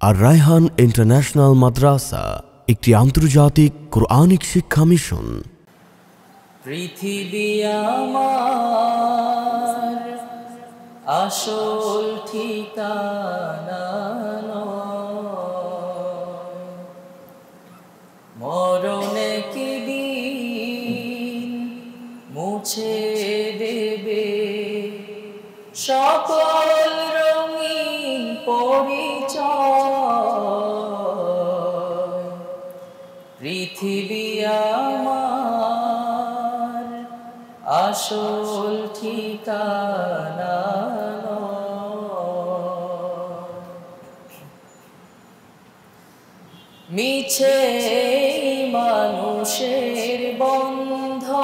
আর Raihan international মাদ্রাসা একটি আন্তর্জাতিক Quranic শিক্ষা মিশন। পৃথিবী আমার আসল ঠিকানা নয়, মরণে কি দিন মুছে দেবে সকল রঙিন পরিচয়। পৃথিবী আমার আসল ঠিকানা নয়, মিছে মানুষের বন্ধন,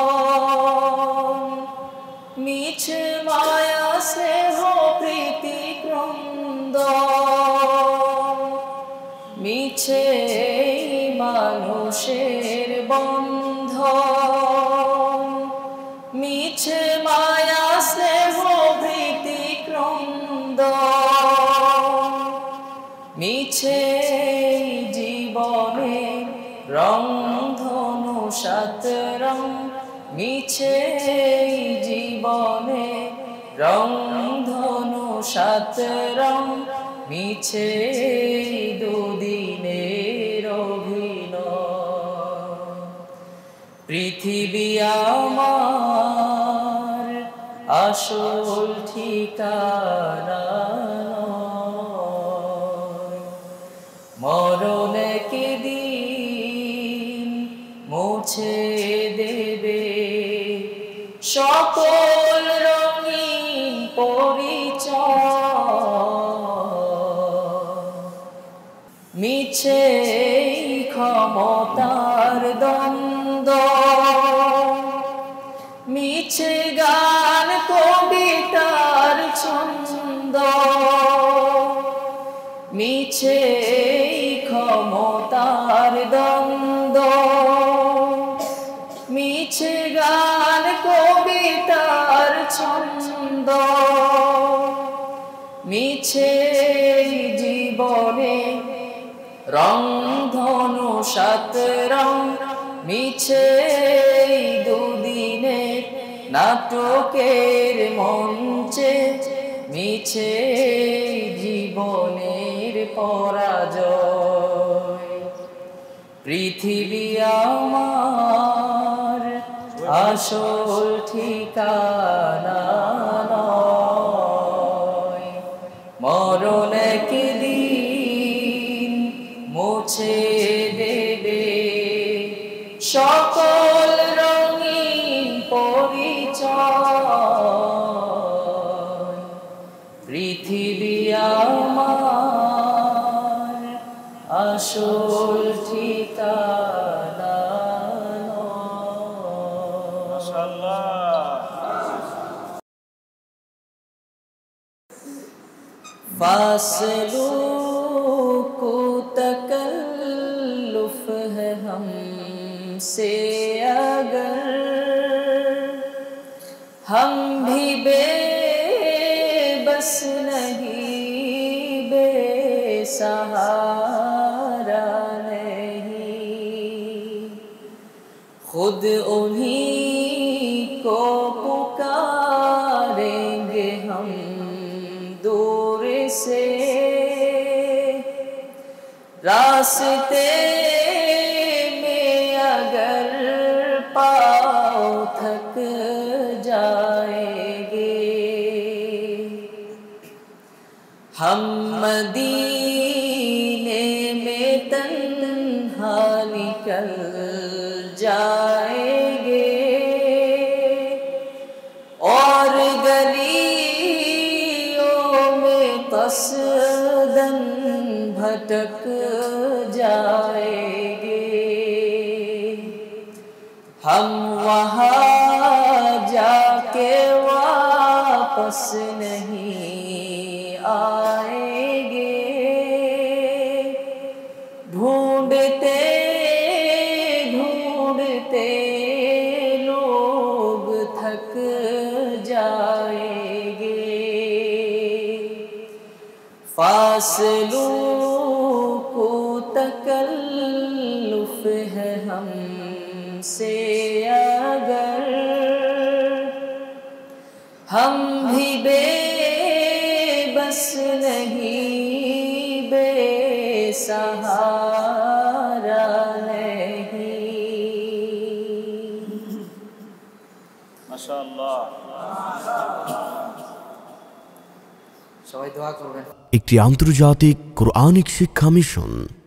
মিছে মায়া স্নেহ প্রীতি ক্রন্দন, মিছে মানুষের বন্ধন, মিছে মায়া স্নেহ প্রীতি ক্রন্দন, মিছে জীবনে রংধনু সাত রং, মিছে জীবনে রংধনু সাত রং, মিছে দুদিনের অভিনয়। পৃথিবী আমার আসল ঠিকানা নয়, মরণে কি দিন মুছে দেবে সকল রঙিন পরিচয়। মিছে ক্ষমতার দ্বন্দ্ব, মিছে গান কবিতার ছন্দ, মিছে ক্ষমতার দ্বন্দ্ব, মিছে গান কবিতার ছন্দ, মিছে জীবনে রংধনু সাত রং, মিছে দুদিনের নাটকের মঞ্চে, মিছে জীবনের পরাজয়। পৃথিবী আমার আসল ঠিকানা নয়, মরণে কি দিন মুছে দেবে সকল রঙিন পরিচয়। পৃথিবী আমার আসল ঠিকানা फासलू को तकल्लुफ है हमसे अगर हम भी बेबस नहीं, बेसहारा नहीं, खुद उन्हीं को पुकारेंगे हम दूर से, रास्ते में अगर पाँव थक जाएंगे, हम मदीने में तन्हा निकल जाएंगे, और गलियों में कसदन भटक जाएंगे, हम वहाँ जाके वापस नहीं आएंगे, ढूंढते ढूंढते लोग थक जाएंगे। फासलू तकल्लुफ है हमसे अगर हम भी बेबस नहीं, बेसहारा नहीं। মাশাআল্লাহ। সবাই দোয়া করবেন। একটি আন্তর্জাতিক কোরআনিক শিক্ষা মিশন।